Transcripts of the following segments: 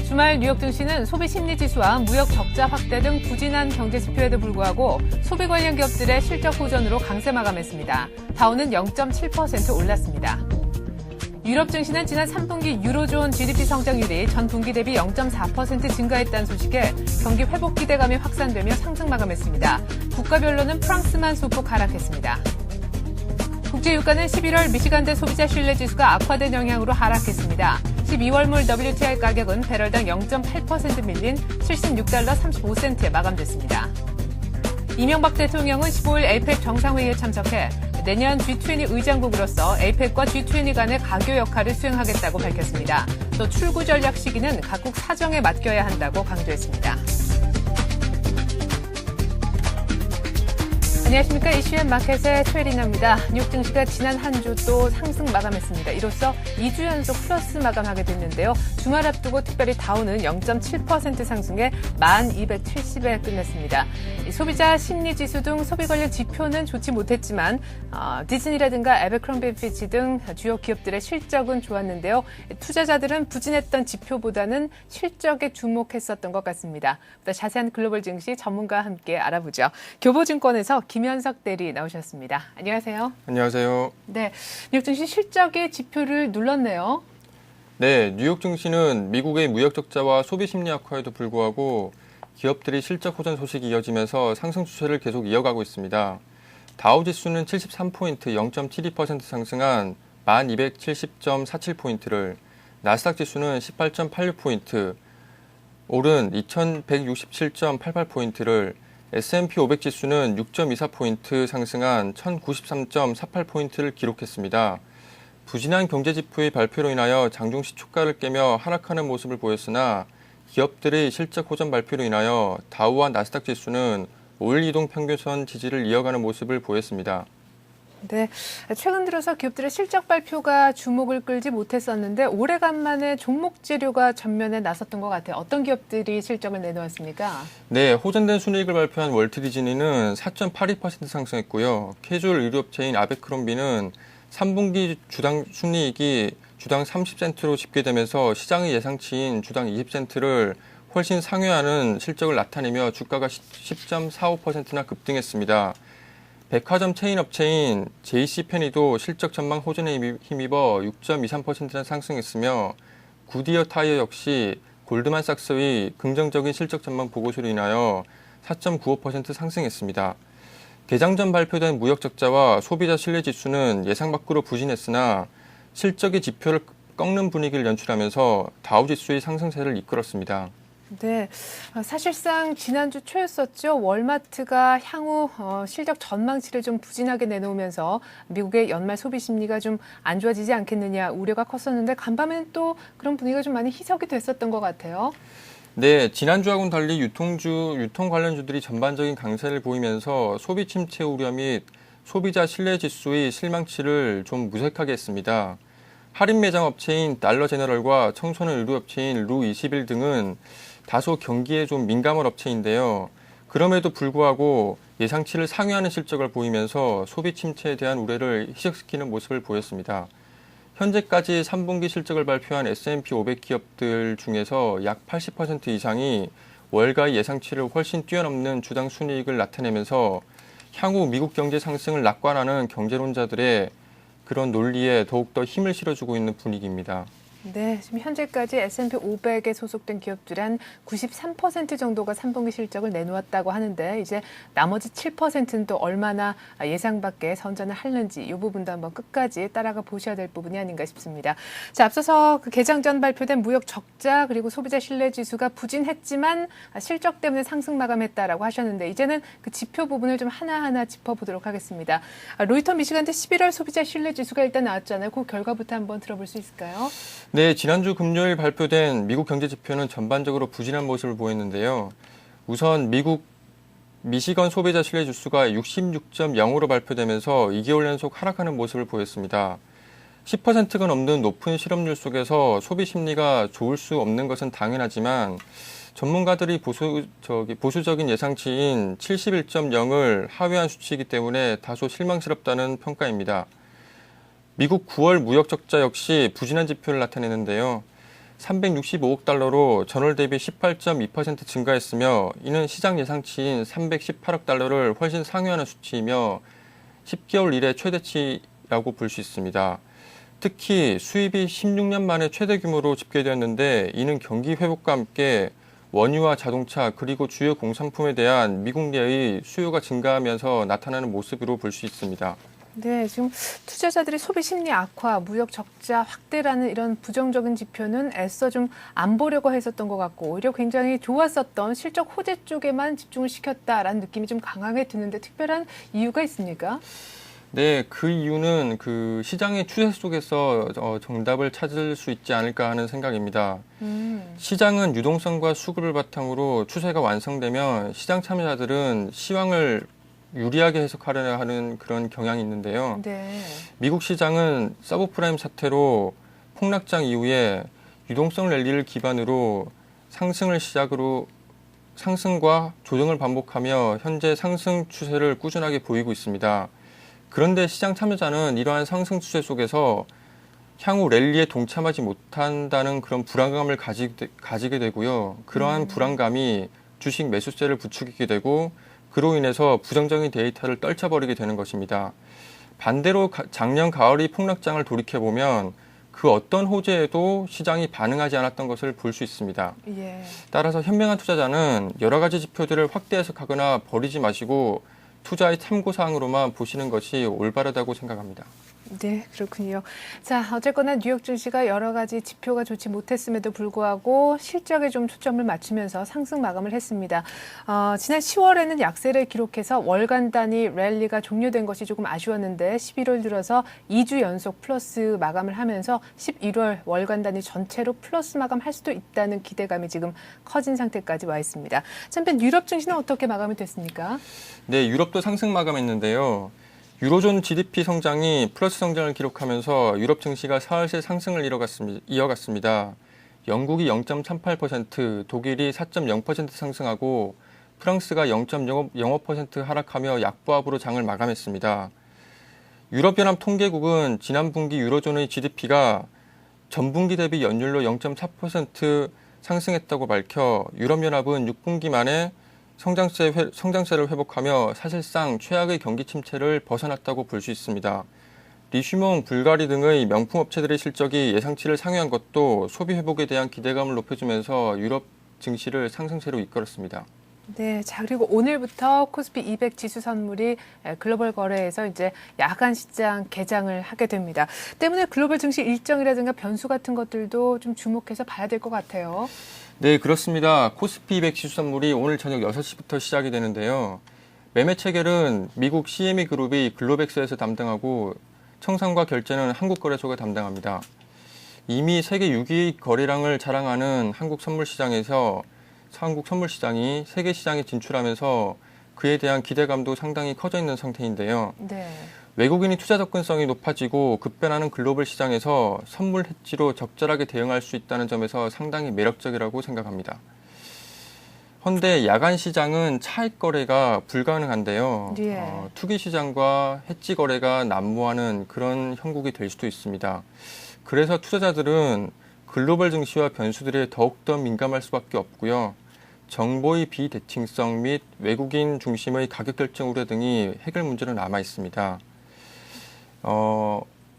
주말 뉴욕 증시는 소비 심리 지수와 무역 적자 확대 등 부진한 경제 지표에도 불구하고 소비 관련 기업들의 실적 호전으로 강세 마감했습니다. 다우는 0.7% 올랐습니다. 유럽 증시는 지난 3분기 유로존 GDP 성장률이 전 분기 대비 0.4% 증가했다는 소식에 경기 회복 기대감이 확산되며 상승 마감했습니다. 국가별로는 프랑스만 소폭 하락했습니다. 국제유가는 11월 미시간대 소비자 신뢰지수가 악화된 영향으로 하락했습니다. 12월물 WTI 가격은 배럴당 0.8% 밀린 76달러 35센트에 마감됐습니다. 이명박 대통령은 15일 에이펙 정상회의에 참석해 내년 G20 의장국으로서 에이펙과 G20 간의 가교 역할을 수행하겠다고 밝혔습니다. 또 출구 전략 시기는 각국 사정에 맡겨야 한다고 강조했습니다. 안녕하십니까. 이슈앤 마켓의 최리나입니다. 뉴욕 증시가 지난 한 주 또 상승 마감했습니다. 이로써 2주 연속 플러스 마감하게 됐는데요. 주말 앞두고 특별히 다우는 0.7% 상승해 1270에 끝냈습니다. 소비자 심리지수 등 소비 관련 지표는 좋지 못했지만 디즈니라든가 에베크롬비 피치 등 주요 기업들의 실적은 좋았는데요. 투자자들은 부진했던 지표보다는 실적에 주목했었던 것 같습니다. 보다 자세한 글로벌 증시 전문가와 함께 알아보죠. 교보증권에서 김현석 대리 나오셨습니다. 안녕하세요. 안녕하세요. 네, 뉴욕 증시 실적의 지표를 눌렀네요. 네, 뉴욕 증시는 미국의 무역 적자와 소비 심리 악화에도 불구하고 기업들이 실적 호전 소식이 이어지면서 상승 추세를 계속 이어가고 있습니다. 다우 지수는 73포인트 0.72% 상승한 1270.47포인트를, 나스닥 지수는 18.86포인트 오른 2167.88포인트를, S&P 500 지수는 6.24포인트 상승한 1093.48포인트를 기록했습니다. 부진한 경제 지표의 발표로 인하여 장중 시초가를 깨며 하락하는 모습을 보였으나 기업들의 실적 호전 발표로 인하여 다우와 나스닥 지수는 5일 이동 평균선 지지를 이어가는 모습을 보였습니다. 네, 최근 들어서 기업들의 실적 발표가 주목을 끌지 못했었는데 오래간만에 종목 재료가 전면에 나섰던 것 같아요. 어떤 기업들이 실적을 내놓았습니까? 네, 호전된 순이익을 발표한 월트 디즈니는 4.82% 상승했고요. 캐주얼 의류업체인 아베크롬비는 3분기 주당 순이익이 주당 30센트로 집계되면서 시장의 예상치인 주당 20센트를 훨씬 상회하는 실적을 나타내며 주가가 10.45%나 급등했습니다. 백화점 체인 업체인 JC페니도 실적 전망 호전에 힘입어 6.23%나 상승했으며 구디어 타이어 역시 골드만삭스의 긍정적인 실적 전망 보고서로 인하여 4.95% 상승했습니다. 개장 전 발표된 무역 적자와 소비자 신뢰 지수는 예상 밖으로 부진했으나 실적의 지표를 꺾는 분위기를 연출하면서 다우 지수의 상승세를 이끌었습니다. 네, 사실상 지난주 초였었죠. 월마트가 향후 실적 전망치를 좀 부진하게 내놓으면서 미국의 연말 소비 심리가 좀 안 좋아지지 않겠느냐 우려가 컸었는데 간밤에는 또 그런 분위기가 좀 많이 희석이 됐었던 것 같아요. 네, 지난주하고는 달리 유통 관련주들이 전반적인 강세를 보이면서 소비 침체 우려 및 소비자 신뢰 지수의 실망치를 좀 무색하게 했습니다. 할인 매장 업체인 달러 제너럴과 청소년 의류 업체인 루 21 등은 다소 경기에 좀 민감한 업체인데요. 그럼에도 불구하고 예상치를 상회하는 실적을 보이면서 소비 침체에 대한 우려를 희석시키는 모습을 보였습니다. 현재까지 3분기 실적을 발표한 S&P 500 기업들 중에서 약 80% 이상이 월가의 예상치를 훨씬 뛰어넘는 주당 순이익을 나타내면서 향후 미국 경제 상승을 낙관하는 경제론자들의 그런 논리에 더욱더 힘을 실어주고 있는 분위기입니다. 네, 지금 현재까지 S&P 500에 소속된 기업들 한 93% 정도가 3분기 실적을 내놓았다고 하는데 이제 나머지 7%는 또 얼마나 예상 밖에 선전을 하는지 이 부분도 한번 끝까지 따라가 보셔야 될 부분이 아닌가 싶습니다. 자, 앞서서 그 개장 전 발표된 무역 적자 그리고 소비자 신뢰 지수가 부진했지만 실적 때문에 상승 마감했다라고 하셨는데 이제는 그 지표 부분을 좀 하나하나 짚어보도록 하겠습니다. 로이터 미시간대 11월 소비자 신뢰 지수가 일단 나왔잖아요. 그 결과부터 한번 들어볼 수 있을까요? 네, 지난주 금요일 발표된 미국 경제 지표는 전반적으로 부진한 모습을 보였는데요. 우선 미국 미시건 소비자 신뢰 지수가 66.0으로 발표되면서 2개월 연속 하락하는 모습을 보였습니다. 10%가 넘는 높은 실업률 속에서 소비 심리가 좋을 수 없는 것은 당연하지만 전문가들이 보수적인 예상치인 71.0을 하회한 수치이기 때문에 다소 실망스럽다는 평가입니다. 미국 9월 무역 적자 역시 부진한 지표를 나타내는데요. 365억 달러로 전월 대비 18.2% 증가했으며 이는 시장 예상치인 318억 달러를 훨씬 상회하는 수치이며 10개월 이래 최대치라고 볼 수 있습니다. 특히 수입이 16년 만에 최대 규모로 집계되었는데 이는 경기 회복과 함께 원유와 자동차 그리고 주요 공산품에 대한 미국 내의 수요가 증가하면서 나타나는 모습으로 볼 수 있습니다. 네, 지금 투자자들이 소비 심리 악화, 무역 적자 확대라는 이런 부정적인 지표는 애써 좀 안 보려고 했었던 것 같고 오히려 굉장히 좋았었던 실적 호재 쪽에만 집중을 시켰다라는 느낌이 좀 강하게 드는데 특별한 이유가 있습니까? 네, 그 이유는 그 시장의 추세 속에서 정답을 찾을 수 있지 않을까 하는 생각입니다. 시장은 유동성과 수급을 바탕으로 추세가 완성되면 시장 참여자들은 시황을 유리하게 해석하려 하는 그런 경향이 있는데요. 네. 미국 시장은 서브프라임 사태로 폭락장 이후에 유동성 랠리를 기반으로 상승과 조정을 반복하며 현재 상승 추세를 꾸준하게 보이고 있습니다. 그런데 시장 참여자는 이러한 상승 추세 속에서 향후 랠리에 동참하지 못한다는 그런 불안감을 가지게 되고요. 그러한 불안감이 주식 매수세를 부추기게 되고 그로 인해서 부정적인 데이터를 떨쳐버리게 되는 것입니다. 반대로 작년 가을의 폭락장을 돌이켜보면 그 어떤 호재에도 시장이 반응하지 않았던 것을 볼 수 있습니다. 예. 따라서 현명한 투자자는 여러 가지 지표들을 확대 해석하거나 버리지 마시고 투자의 참고사항으로만 보시는 것이 올바르다고 생각합니다. 네, 그렇군요. 자, 어쨌거나 뉴욕 증시가 여러 가지 지표가 좋지 못했음에도 불구하고 실적에 좀 초점을 맞추면서 상승 마감을 했습니다. 지난 10월에는 약세를 기록해서 월간 단위 랠리가 종료된 것이 조금 아쉬웠는데 11월 들어서 2주 연속 플러스 마감을 하면서 11월 월간 단위 전체로 플러스 마감할 수도 있다는 기대감이 지금 커진 상태까지 와 있습니다. 한편 유럽 증시는 어떻게 마감이 됐습니까? 네, 유럽도 상승 마감했는데요. 유로존 GDP 성장이 플러스 성장을 기록하면서 유럽 증시가 사흘새 상승을 이어갔습니다. 영국이 0.38%, 독일이 4.0% 상승하고 프랑스가 0.05% 하락하며 약보합으로 장을 마감했습니다. 유럽연합 통계국은 지난 분기 유로존의 GDP가 전분기 대비 연율로 0.4% 상승했다고 밝혀 유럽연합은 6분기 만에 성장세를 회복하며 사실상 최악의 경기 침체를 벗어났다고 볼 수 있습니다. 리슈몽, 불가리 등의 명품 업체들의 실적이 예상치를 상회한 것도 소비 회복에 대한 기대감을 높여주면서 유럽 증시를 상승세로 이끌었습니다. 네, 자 그리고 오늘부터 코스피 200 지수 선물이 글로벌 거래에서 이제 야간 시장 개장을 하게 됩니다. 때문에 글로벌 증시 일정이라든가 변수 같은 것들도 좀 주목해서 봐야 될 것 같아요. 네, 그렇습니다. 코스피 200 지수 선물이 오늘 저녁 6시부터 시작이 되는데요. 매매 체결은 미국 CME 그룹이 글로백스에서 담당하고 청산과 결제는 한국거래소가 담당합니다. 이미 세계 6위 거래량을 자랑하는 한국 선물시장이 세계 시장에 진출하면서 그에 대한 기대감도 상당히 커져 있는 상태인데요. 네. 외국인의 투자 접근성이 높아지고 급변하는 글로벌 시장에서 선물 해지로 적절하게 대응할 수 있다는 점에서 상당히 매력적이라고 생각합니다. 헌데 야간 시장은 차익 거래가 불가능한데요. 예. 투기 시장과 해지 거래가 난무하는 그런 형국이 될 수도 있습니다. 그래서 투자자들은 글로벌 증시와 변수들에 더욱더 민감할 수밖에 없고요. 정보의 비대칭성 및 외국인 중심의 가격 결정 우려 등이 해결 문제로 남아 있습니다.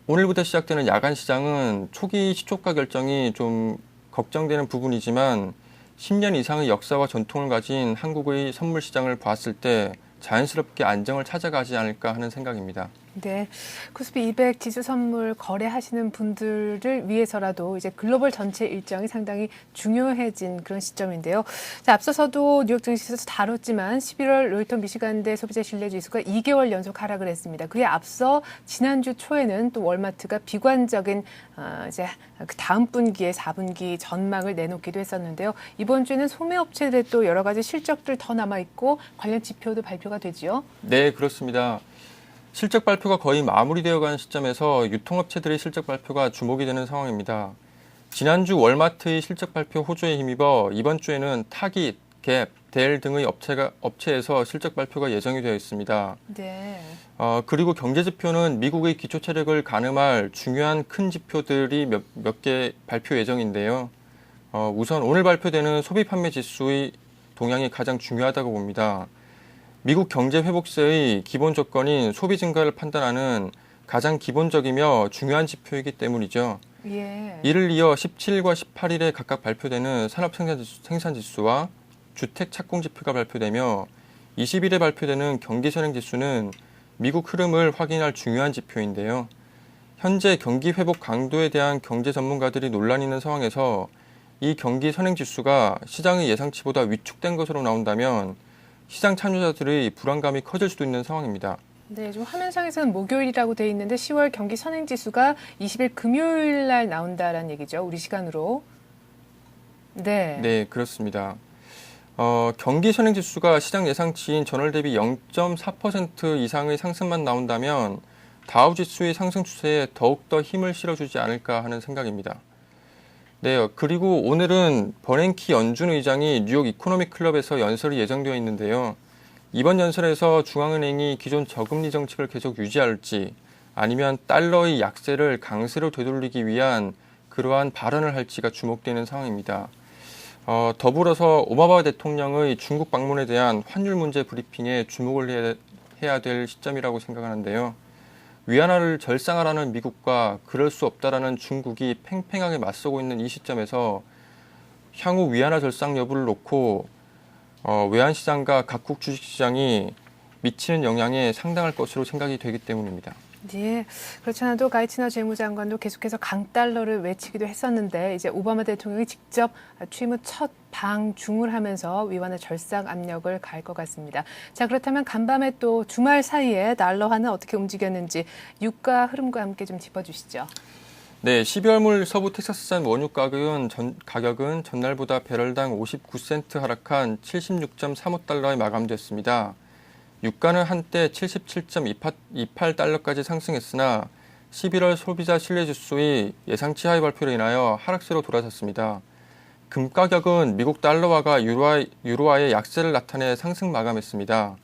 오늘부터 시작되는 야간 시장은 초기 시초가 결정이 좀 걱정되는 부분이지만 10년 이상의 역사와 전통을 가진 한국의 선물 시장을 봤을 때 자연스럽게 안정을 찾아가지 않을까 하는 생각입니다. 네, 코스피 200 지수 선물 거래하시는 분들을 위해서라도 이제 글로벌 전체 일정이 상당히 중요해진 그런 시점인데요. 자, 앞서서도 뉴욕 증시에서 다뤘지만 11월 로이터 미시간대 소비자 신뢰지수가 2개월 연속 하락을 했습니다. 그에 앞서 지난주 초에는 또 월마트가 비관적인 이제 그 다음 분기에 4분기 전망을 내놓기도 했었는데요. 이번 주에는 소매업체들의 또 여러 가지 실적들 더 남아 있고 관련 지표도 발표가 되죠. 네, 그렇습니다. 실적 발표가 거의 마무리되어가는 시점에서 유통업체들의 실적 발표가 주목이 되는 상황입니다. 지난주 월마트의 실적 발표 호조에 힘입어 이번 주에는 타깃, 갭, 델 등의 업체에서 실적 발표가 예정이 되어 있습니다. 네. 그리고 경제 지표는 미국의 기초 체력을 가늠할 중요한 큰 지표들이 몇 개 발표 예정인데요. 우선 오늘 발표되는 소비 판매 지수의 동향이 가장 중요하다고 봅니다. 미국 경제 회복세의 기본 조건인 소비 증가를 판단하는 가장 기본적이며 중요한 지표이기 때문이죠. 예. 이를 이어 17일과 18일에 각각 발표되는 산업 생산 지수와 주택 착공 지표가 발표되며 20일에 발표되는 경기 선행 지수는 미국 흐름을 확인할 중요한 지표인데요. 현재 경기 회복 강도에 대한 경제 전문가들이 논란이 있는 상황에서 이 경기 선행 지수가 시장의 예상치보다 위축된 것으로 나온다면 시장 참여자들의 불안감이 커질 수도 있는 상황입니다. 네, 좀 화면상에서는 목요일이라고 돼 있는데 10월 경기 선행 지수가 20일 금요일 날 나온다라는 얘기죠. 우리 시간으로. 네. 네, 그렇습니다. 경기 선행 지수가 시장 예상치인 전월 대비 0.4% 이상의 상승만 나온다면 다우 지수의 상승 추세에 더욱더 힘을 실어주지 않을까 하는 생각입니다. 네, 그리고 오늘은 버냉키 연준 의장이 뉴욕 이코노믹 클럽에서 연설이 예정되어 있는데요. 이번 연설에서 중앙은행이 기존 저금리 정책을 계속 유지할지 아니면 달러의 약세를 강세로 되돌리기 위한 그러한 발언을 할지가 주목되는 상황입니다. 더불어서 오바마 대통령의 중국 방문에 대한 환율 문제 브리핑에 주목을 해야 될 시점이라고 생각하는데요. 위안화를 절상하라는 미국과 그럴 수 없다라는 중국이 팽팽하게 맞서고 있는 이 시점에서 향후 위안화 절상 여부를 놓고 외환시장과 각국 주식시장이 미치는 영향에 상당할 것으로 생각이 되기 때문입니다. 네, 그렇지 않아도 가이츠너 재무장관도 계속해서 강달러를 외치기도 했었는데 이제 오바마 대통령이 직접 취임 후 첫 방중을 하면서 위안화 절상 압력을 가할 것 같습니다. 자, 그렇다면 간밤에 또 주말 사이에 달러화는 어떻게 움직였는지 유가 흐름과 함께 좀 짚어주시죠. 네, 12월물 서부 텍사스산 원유 가격은 전날보다 배럴당 59센트 하락한 76.35달러에 마감됐습니다. 유가는 한때 77.28달러까지 상승했으나 11월 소비자 신뢰지수의 예상치 하위 발표로 인하여 하락세로 돌아섰습니다. 금 가격은 미국 달러화가 유로화의 약세를 나타내 상승 마감했습니다.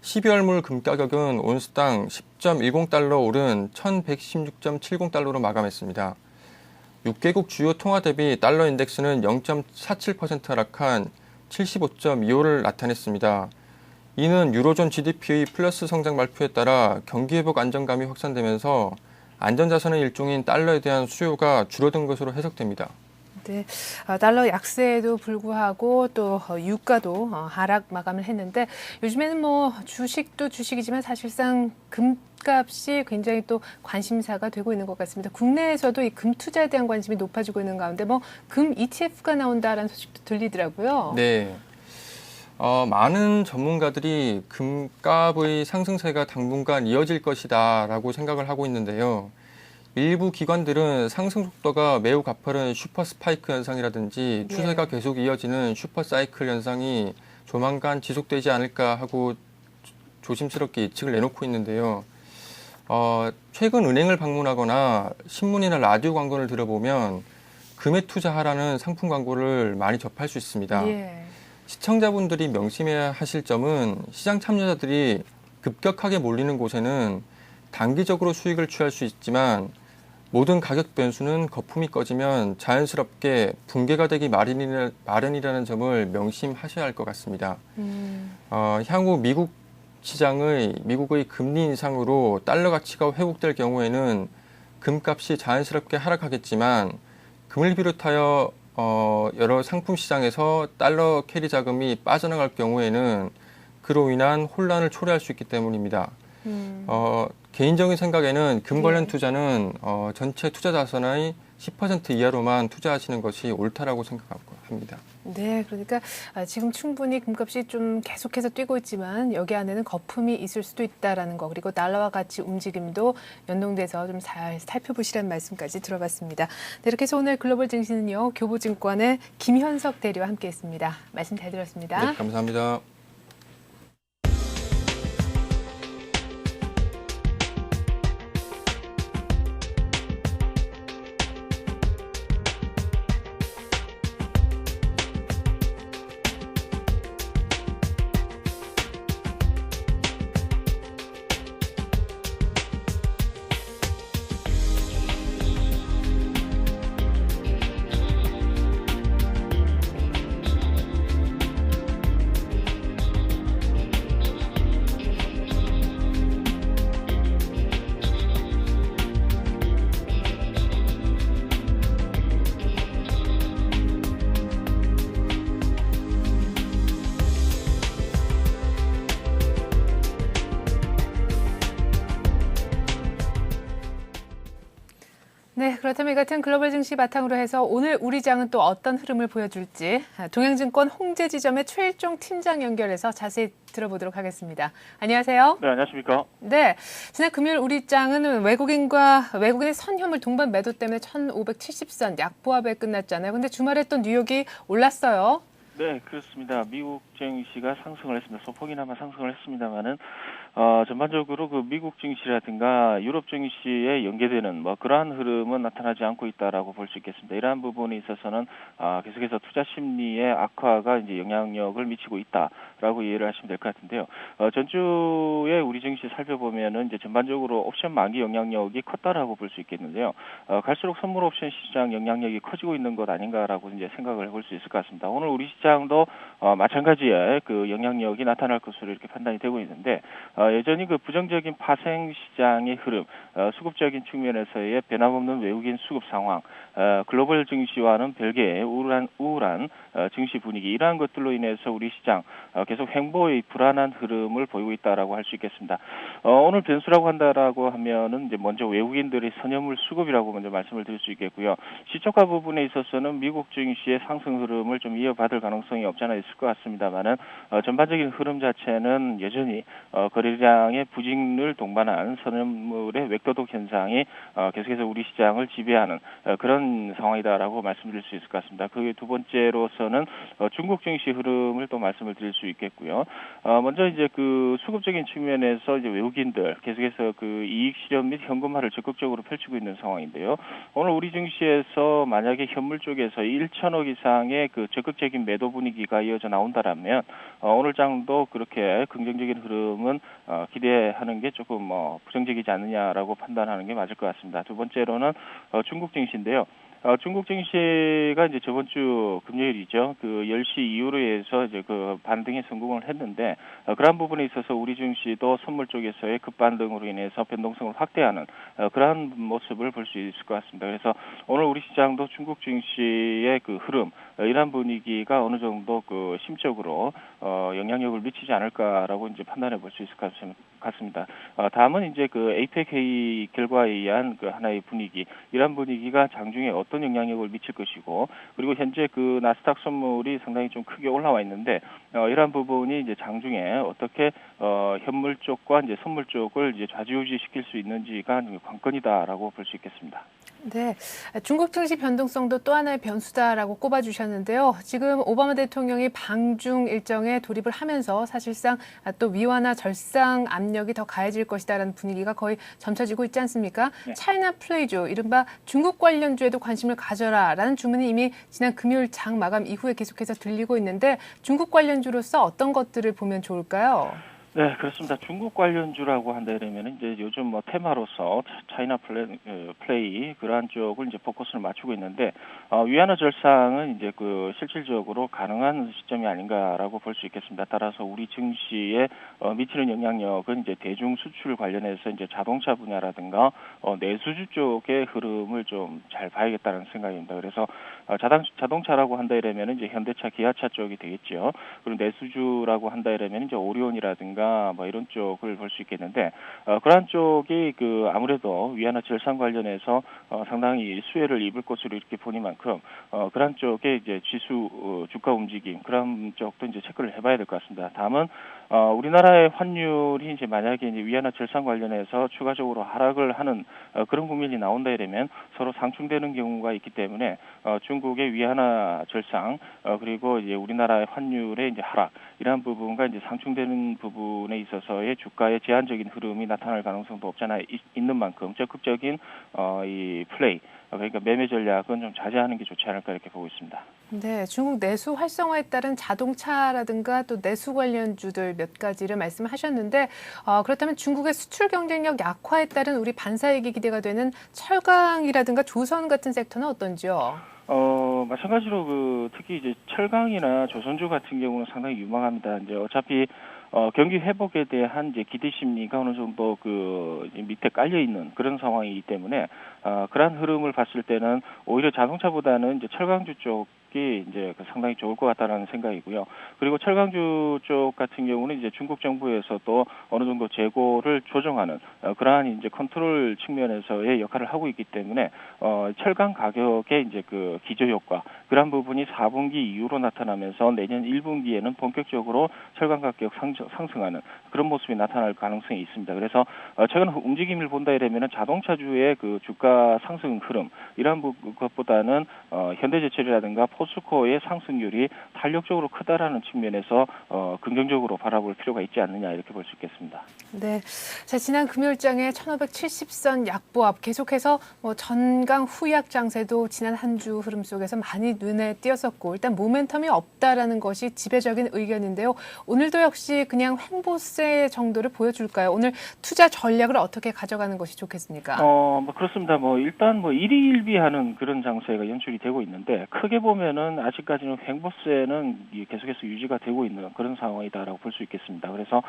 12월물 금 가격은 온스당 10.10달러 오른 1116.70달러로 마감했습니다. 6개국 주요 통화 대비 달러 인덱스는 0.47% 하락한 75.25를 나타냈습니다. 이는 유로존 GDP의 플러스 성장 발표에 따라 경기 회복 안정감이 확산되면서 안전자산의 일종인 달러에 대한 수요가 줄어든 것으로 해석됩니다. 네, 달러 약세에도 불구하고 또 유가도 하락 마감을 했는데 요즘에는 뭐 주식도 주식이지만 사실상 금값이 굉장히 또 관심사가 되고 있는 것 같습니다. 국내에서도 이 금 투자에 대한 관심이 높아지고 있는 가운데 뭐 금 ETF가 나온다라는 소식도 들리더라고요. 네. 많은 전문가들이 금값의 상승세가 당분간 이어질 것이다라고 생각을 하고 있는데요. 일부 기관들은 상승 속도가 매우 가파른 슈퍼 스파이크 현상이라든지 추세가 계속 이어지는 슈퍼 사이클 현상이 조만간 지속되지 않을까 하고 조심스럽게 예측을 내놓고 있는데요. 최근 은행을 방문하거나 신문이나 라디오 광고를 들어보면 금에 투자하라는 상품 광고를 많이 접할 수 있습니다. 예. 시청자분들이 명심해야 하실 점은 시장 참여자들이 급격하게 몰리는 곳에는 단기적으로 수익을 취할 수 있지만 모든 가격 변수는 거품이 꺼지면 자연스럽게 붕괴가 되기 마련이라는 점을 명심하셔야 할 것 같습니다. 향후 미국의 금리 인상으로 달러 가치가 회복될 경우에는 금값이 자연스럽게 하락하겠지만 금을 비롯하여 여러 상품 시장에서 달러 캐리 자금이 빠져나갈 경우에는 그로 인한 혼란을 초래할 수 있기 때문입니다. 개인적인 생각에는 금 관련 투자는 전체 투자 자산의 10% 이하로만 투자하시는 것이 옳다라고 생각합니다. 네, 그러니까 지금 충분히 금값이 좀 계속해서 뛰고 있지만 여기 안에는 거품이 있을 수도 있다라는 거, 그리고 달러와 같이 움직임도 연동돼서 좀 잘 살펴보시라는 말씀까지 들어봤습니다. 네, 이렇게 해서 오늘 글로벌 증시는요, 교보증권의 김현석 대리와 함께했습니다. 말씀 잘 들었습니다. 네, 감사합니다. 그렇다면 이 같은 글로벌 증시 바탕으로 해서 오늘 우리 장은 또 어떤 흐름을 보여줄지 동양증권 홍제지점의 최일종 팀장 연결해서 자세히 들어보도록 하겠습니다. 안녕하세요. 네, 안녕하십니까. 네, 지난 금요일 우리 장은 외국인의 선현물 동반 매도 때문에 1,570선 약보합에 끝났잖아요. 근데 주말에 또 뉴욕이 올랐어요. 네, 그렇습니다. 미국 증시가 상승을 했습니다. 소폭이나마 상승을 했습니다만은 전반적으로 그 미국 증시라든가 유럽 증시에 연계되는 그러한 흐름은 나타나지 않고 있다라고 볼 수 있겠습니다. 이러한 부분에 있어서는 계속해서 투자 심리의 악화가 이제 영향력을 미치고 있다라고 이해를 하시면 될 것 같은데요. 전주에 우리 증시 살펴보면은 이제 전반적으로 옵션 만기 영향력이 컸다라고 볼 수 있겠는데요. 갈수록 선물 옵션 시장 영향력이 커지고 있는 것 아닌가라고 이제 생각을 해볼 수 있을 것 같습니다. 오늘 우리 시장도 마찬가지의 그 영향력이 나타날 것으로 이렇게 판단이 되고 있는데 여전히 그 부정적인 파생 시장의 흐름, 수급적인 측면에서의 변함없는 외국인 수급 상황, 글로벌 증시와는 별개의 우울한 증시 분위기 이러한 것들로 인해서 우리 시장 계속 횡보의 불안한 흐름을 보이고 있다라고 할 수 있겠습니다. 오늘 변수라고 한다라고 하면은 이제 먼저 외국인들의 선여물 수급이라고 먼저 말씀을 드릴 수 있겠고요. 시초가 부분에 있어서는 미국 증시의 상승 흐름을 좀 이어받을 가능성이 없지 않아 있을 것 같습니다만은 전반적인 흐름 자체는 여전히 거래량의 부진을 동반한 선여물의 외도독 현상이 계속해서 우리 시장을 지배하는 그런 상황이다라고 말씀드릴 수 있을 것 같습니다. 그 두 번째로서는 중국 증시 흐름을 또 말씀을 드릴 수 있겠고요. 먼저 이제 그 수급적인 측면에서 이제 외국인들 계속해서 그 이익 실현 및 현금화를 적극적으로 펼치고 있는 상황인데요. 오늘 우리 증시에서 만약에 현물 쪽에서 1천억 이상의 그 적극적인 매도 분위기가 이어져 나온다라면 오늘 장도 그렇게 긍정적인 흐름은 기대하는 게 조금 부정적이지 않느냐라고 판단하는 게 맞을 것 같습니다. 두 번째로는 중국 증시인데요. 중국 증시가 이제 저번 주 금요일이죠. 그 10시 이후로 해서 이제 그 반등에 성공을 했는데 그러한 부분에 있어서 우리 증시도 선물 쪽에서의 급반등으로 인해서 변동성을 확대하는 그러한 모습을 볼 수 있을 것 같습니다. 그래서 오늘 우리 시장도 중국 증시의 그 흐름 이러한 분위기가 어느 정도 그 심적으로 영향력을 미치지 않을까라고 이제 판단해 볼 수 있을 것 같습니다. 다음은 이제 그 APEC 회의 결과에 의한 그 하나의 분위기 이러한 분위기가 장중에 어떤 영향력을 미칠 것이고 그리고 현재 그 나스닥 선물이 상당히 좀 크게 올라와 있는데 이러한 부분이 이제 장중에 어떻게 현물 쪽과 이제 선물 쪽을 이제 좌지우지 시킬 수 있는지가 관건이다라고 볼 수 있겠습니다. 네, 중국 증시 변동성도 또 하나의 변수다라고 꼽아주셨는데요. 지금 오바마 대통령이 방중 일정에 돌입을 하면서 사실상 또 위화나 절상 압력이 더 가해질 것이다라는 분위기가 거의 점쳐지고 있지 않습니까? 네. 차이나 플레이주, 이른바 중국 관련주에도 관심을 가져라라는 주문이 이미 지난 금요일 장 마감 이후에 계속해서 들리고 있는데 중국 관련주로서 어떤 것들을 보면 좋을까요? 네, 그렇습니다. 중국 관련주라고 한다면 이제 요즘 테마로서 차이나 플레이 그러한 쪽을 이제 포커스를 맞추고 있는데 위안화 절상은 이제 그 실질적으로 가능한 시점이 아닌가라고 볼 수 있겠습니다. 따라서 우리 증시에 미치는 영향력은 이제 대중 수출 관련해서 이제 자동차 분야라든가 내수주 쪽의 흐름을 좀 잘 봐야겠다는 생각입니다. 그래서 자동차라고 한다면 이제 현대차, 기아차 쪽이 되겠죠. 그리고 내수주라고 한다면 이제 오리온이라든가 이런 쪽을 볼 수 있겠는데 그러한 쪽이 그 아무래도 위안화 절상 관련해서 상당히 수혜를 입을 것으로 이렇게 보니만큼 그러한 쪽에 이제 지수 주가 움직임 그런 쪽도 이제 체크를 해봐야 될 것 같습니다. 다음은 우리나라의 환율이 이제 만약에 이제 위안화 절상 관련해서 추가적으로 하락을 하는 그런 국면이 나온다 이러면 서로 상충되는 경우가 있기 때문에 중국의 위안화 절상 그리고 이제 우리나라의 환율의 이제 하락 이러한 부분과 이제 상충되는 부분에 있어서의 주가의 제한적인 흐름이 나타날 가능성도 없지 않아 있는 만큼 적극적인 이 플레이 그러니까 매매 전략은 좀 자제하는 게 좋지 않을까 이렇게 보고 있습니다. 네, 중국 내수 활성화에 따른 자동차라든가 또 내수 관련주들 몇 가지를 말씀하셨는데 그렇다면 중국의 수출 경쟁력 약화에 따른 우리 반사이익이 기대가 되는 철강이라든가 조선 같은 섹터는 어떤지요? 마찬가지로 그 특히 이제 철강이나 조선주 같은 경우는 상당히 유망합니다. 이제 어차피 경기 회복에 대한 이제 기대 심리가 어느 정도 그 밑에 깔려 있는 그런 상황이기 때문에 그러한 흐름을 봤을 때는 오히려 자동차보다는 이제 철강주 쪽 이제 상당히 좋을 것 같다는 생각이고요. 그리고 철강주 쪽 같은 경우는 이제 중국 정부에서도 어느 정도 재고를 조정하는 그러한 이제 컨트롤 측면에서의 역할을 하고 있기 때문에 철강 가격의 이제 그 기저 효과 그런 부분이 4분기 이후로 나타나면서 내년 1분기에는 본격적으로 철강 가격 상승하는 그런 모습이 나타날 가능성이 있습니다. 그래서 최근 움직임을 본다 이러면은 자동차주의 그 주가 상승 흐름 이런 것보다는 현대제철이라든가 포스코의 상승률이 탄력적으로 크다라는 측면에서 긍정적으로 바라볼 필요가 있지 않느냐 이렇게 볼 수 있겠습니다. 네, 자, 지난 금요일장에 1570선 약보합 계속해서 전강 후약 장세도 지난 한 주 흐름 속에서 많이 눈에 띄었었고 일단 모멘텀이 없다라는 것이 지배적인 의견인데요. 오늘도 역시 그냥 횡보세 정도를 보여줄까요? 오늘 투자 전략을 어떻게 가져가는 것이 좋겠습니까? 그렇습니다. 일단 일희일비하는 그런 장세가 연출이 되고 있는데 크게 보면은 아직까지는 횡보세는 계속해서 유지가 되고 있는 그런 상황이다라고 볼 수 있겠습니다. 그래서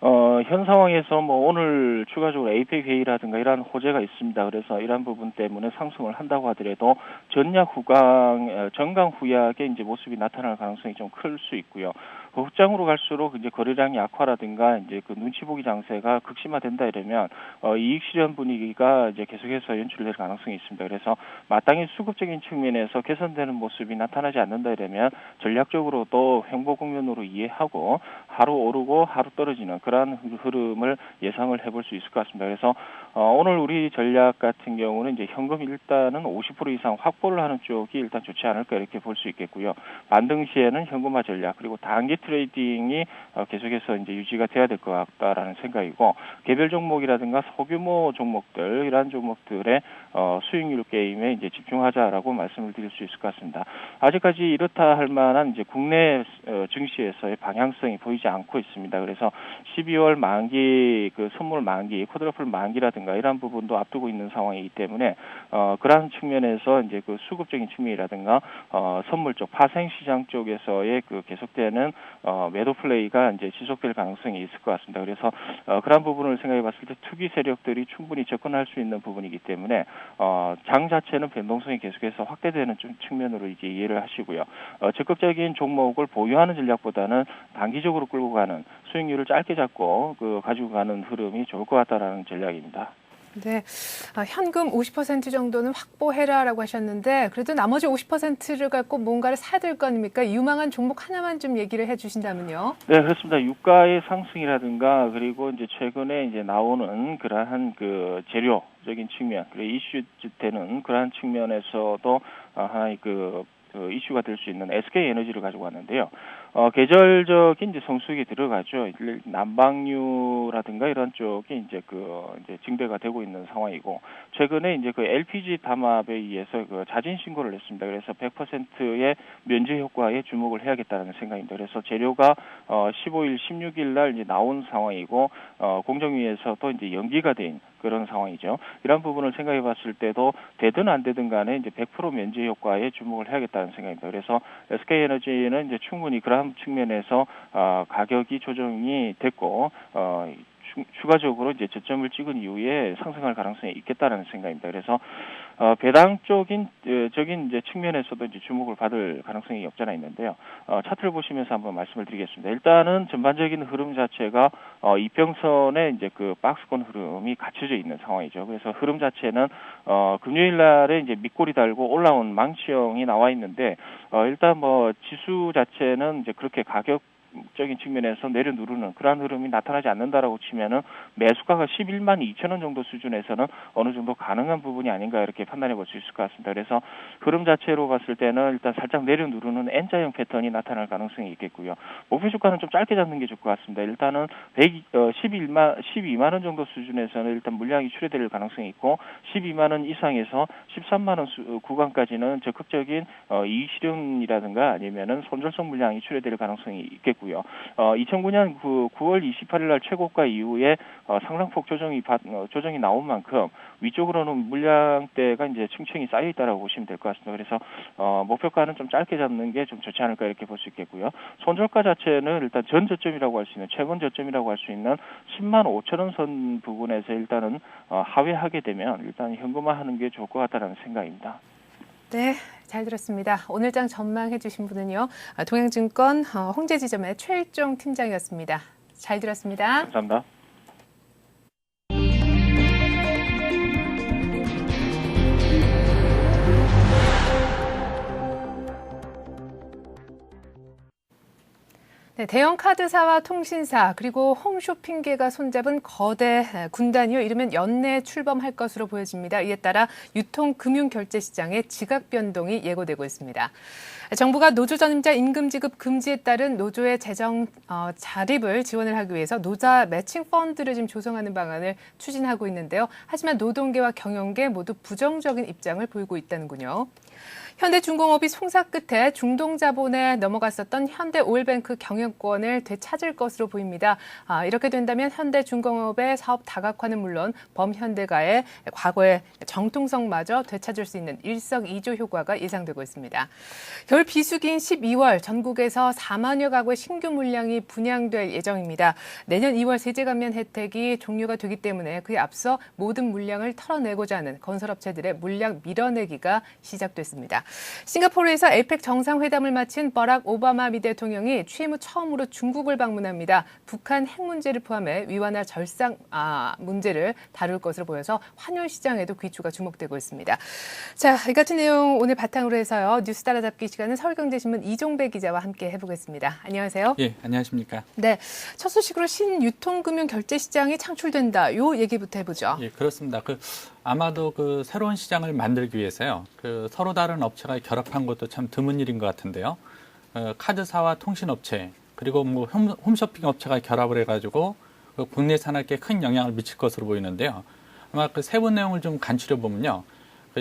현 상황에서 오늘 추가적으로 APEC 회의라든가 이러한 호재가 있습니다. 그래서 이러한 부분 때문에 상승을 한다고 하더라도 전강 후약의 이제 모습이 나타날 가능성이 좀 클 수 있고요. 후장으로 갈수록 이제 거래량 약화라든가 이제 그 눈치 보기 장세가 극심화된다 이러면 이익 실현 분위기가 이제 계속해서 연출될 가능성이 있습니다. 그래서 마땅히 수급적인 측면에서 개선되는 모습이 나타나지 않는다 이러면 전략적으로도 횡보 국면으로 이해하고 하루 오르고 하루 떨어지는 그러한 흐름을 예상을 해볼 수 있을 것 같습니다. 그래서 오늘 우리 전략 같은 경우는 이제 현금 일단은 50% 이상 확보를 하는 쪽이 일단 좋지 않을까 이렇게 볼 수 있겠고요. 반등 시에는 현금화 전략 그리고 단기 트레이딩이 계속해서 이제 유지가 돼야 될 것 같다라는 생각이고 개별 종목이라든가 소규모 종목들 이러한 종목들의 수익률 게임에 이제 집중하자라고 말씀을 드릴 수 있을 것 같습니다. 아직까지 이렇다 할 만한 이제 국내 증시에서의 방향성이 보이지 않고 있습니다. 그래서 12월 만기 그 선물 만기, 쿼드러플 만기라든가 이러한 부분도 앞두고 있는 상황이기 때문에 그러한 측면에서 이제 그 수급적인 측면이라든가 선물 쪽 파생 시장 쪽에서의 그 계속되는 매도 플레이가 이제 지속될 가능성이 있을 것 같습니다. 그래서 그런 부분을 생각해 봤을 때 투기 세력들이 충분히 접근할 수 있는 부분이기 때문에 장 자체는 변동성이 계속해서 확대되는 측면으로 이제 이해를 하시고요. 적극적인 종목을 보유하는 전략보다는 단기적으로 끌고 가는 수익률을 짧게 잡고 가지고 가는 흐름이 좋을 것 같다라는 전략입니다. 네, 현금 50% 정도는 확보해라라고 하셨는데 그래도 나머지 50%를 갖고 뭔가를 사야 될 거 아닙니까? 유망한 종목 하나만 좀 얘기를 해주신다면요. 네, 그렇습니다. 유가의 상승이라든가 그리고 이제 최근에 이제 나오는 그러한 그 재료적인 측면 그리고 이슈되는 그러한 측면에서도 하나의 이슈가 될 수 있는 SK에너지를 가지고 왔는데요. 계절적인 이제 성수기 들어가죠. 난방유라든가 이런 쪽이 이제 증대가 되고 있는 상황이고 최근에 이제 LPG 담합에 의해서 자진 신고를 했습니다. 그래서 100%의 면제 효과에 주목을 해야겠다는 생각입니다. 그래서 재료가 15일, 16일 날 이제 나온 상황이고 공정위에서도 이제 연기가 된 그런 상황이죠. 이런 부분을 생각해 봤을 때도 되든 안 되든 간에 이제 100% 면제 효과에 주목을 해야겠다는 생각입니다. 그래서 SK에너지는 이제 충분히 그런 측면에서 가격이 조정이 됐고 추가적으로 이제 저점을 찍은 이후에 상승할 가능성이 있겠다는 생각입니다. 그래서 배당 적인 이제 측면에서도 이제 주목을 받을 가능성이 없잖아 있는데요. 차트를 보시면서 한번 말씀을 드리겠습니다. 일단은 전반적인 흐름 자체가 이평선에 이제 박스권 흐름이 갖춰져 있는 상황이죠. 그래서 흐름 자체는 금요일 날에 이제 밑골이 달고 올라온 망치형이 나와 있는데 일단 지수 자체는 이제 그렇게 가격적인 측면에서 내려누르는 그러한 흐름이 나타나지 않는다라고 치면은 매수가가 11만 2천 원 정도 수준에서는 어느 정도 가능한 부분이 아닌가 이렇게 판단해 볼 수 있을 것 같습니다. 그래서 흐름 자체로 봤을 때는 일단 살짝 내려누르는 N자형 패턴이 나타날 가능성이 있겠고요. 목표 주가는 좀 짧게 잡는 게 좋을 것 같습니다. 일단은 12만 원 정도 수준에서는 일단 물량이 출회될 가능성이 있고 12만 원 이상에서 13만 원 구간까지는 적극적인 이익 실현이라든가 아니면은 손절성 물량이 출회될 가능성이 있겠고요. 2009년 9월 28일 날 최고가 이후에 상당폭 조정이 나온 만큼 위쪽으로는 물량대가 이제 층층이 쌓여 있다라고 보시면 될 것 같습니다. 그래서 목표가는 좀 짧게 잡는 게 좀 좋지 않을까 이렇게 볼 수 있겠고요. 손절가 자체는 일단 전 저점이라고 할 수 있는 최근 저점이라고 할 수 있는 10만 5천 원 선 부분에서 일단은 하회하게 되면 일단 현금화하는 게 좋을 것 같다라는 생각입니다. 네, 잘 들었습니다. 오늘장 전망해 주신 분은요. 동양증권 홍제지점의 최일종 팀장이었습니다. 잘 들었습니다. 감사합니다. 네, 대형 카드사와 통신사 그리고 홈쇼핑계가 손잡은 거대 군단이요. 이르면 연내 출범할 것으로 보여집니다. 이에 따라 유통금융결제시장의 지각 변동이 예고되고 있습니다. 정부가 노조전임자 임금지급 금지에 따른 노조의 재정 자립을 지원을 하기 위해서 노자 매칭 펀드를 지금 조성하는 방안을 추진하고 있는데요. 하지만 노동계와 경영계 모두 부정적인 입장을 보이고 있다는군요. 현대중공업이 송사 끝에 중동자본에 넘어갔었던 현대오일뱅크 경영권을 되찾을 것으로 보입니다. 이렇게 된다면 현대중공업의 사업 다각화는 물론 범현대가의 과거의 정통성마저 되찾을 수 있는 일석이조 효과가 예상되고 있습니다. 겨울 비수기인 12월 전국에서 4만여 가구의 신규 물량이 분양될 예정입니다. 내년 2월 세제 감면 혜택이 종료가 되기 때문에 그에 앞서 모든 물량을 털어내고자 하는 건설업체들의 물량 밀어내기가 시작됐습니다. 싱가포르에서 에이펙 정상회담을 마친 버락 오바마 미 대통령이 취임 후 처음으로 중국을 방문합니다. 북한 핵 문제를 포함해 위완화 절상 문제를 다룰 것으로 보여서 환율 시장에도 귀추가 주목되고 있습니다. 자, 이 같은 내용 오늘 바탕으로 해서요. 뉴스 따라잡기 시간은 서울경제신문 이종배 기자와 함께 해보겠습니다. 안녕하세요. 예, 안녕하십니까. 네, 첫 소식으로 신유통금융 결제 시장이 창출된다. 요 얘기부터 해보죠. 예, 그렇습니다. 아마도 새로운 시장을 만들기 위해서요. 서로 다른 업체가 결합한 것도 참 드문 일인 것 같은데요. 카드사와 통신업체 그리고 홈쇼핑 업체가 결합을 해가지고 국내 산업에 큰 영향을 미칠 것으로 보이는데요. 아마 세부 내용을 좀 간추려 보면요.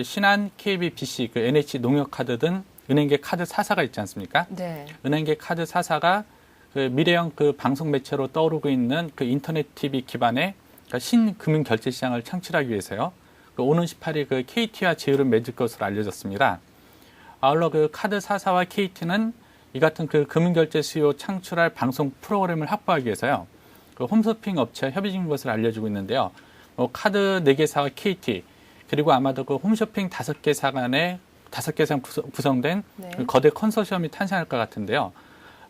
신한, KB, BC, NH 농협카드 등 은행계 카드 사사가 있지 않습니까? 네. 은행계 카드 사사가 미래형 방송 매체로 떠오르고 있는 인터넷 TV 기반의 신금융 결제 시장을 창출하기 위해서요. 오는 18일 KT와 제휴를 맺을 것으로 알려졌습니다. 아울러 카드 사사와 KT는 이 같은 금융결제 수요 창출할 방송 프로그램을 확보하기 위해서요. 홈쇼핑 업체와 협의 중인 것을 알려지고 있는데요. 카드 4개사와 KT 그리고 아마도 홈쇼핑 5개사 간의 5개사 구성된 네. 거대 컨소시엄이 탄생할 것 같은데요.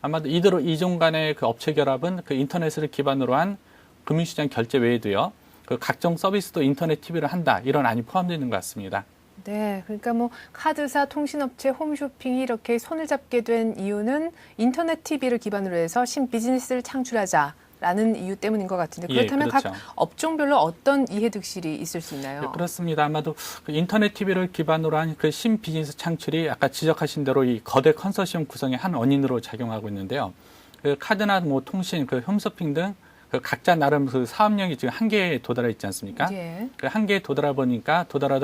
아마도 이대로 이종 간의 업체 결합은 인터넷을 기반으로 한 금융시장 결제 외에도요. 각종 서비스도 인터넷 TV를 한다. 이런 안이 포함되어 있는 것 같습니다. 네, 그러니까 카드사, 통신업체, 홈쇼핑이 이렇게 손을 잡게 된 이유는 인터넷 TV를 기반으로 해서 신비즈니스를 창출하자라는 이유 때문인 것 같은데 그렇다면 예, 그렇죠. 각 업종별로 어떤 이해득실이 있을 수 있나요? 네, 그렇습니다. 아마도 인터넷 TV를 기반으로 한 신비즈니스 창출이 아까 지적하신 대로 이 거대 컨소시엄 구성의 한 원인으로 작용하고 있는데요. 카드나 통신, 홈쇼핑 등 각자 나름 사업력이 지금 한계에 도달해 있지 않습니까? 예. 한계에 도달하다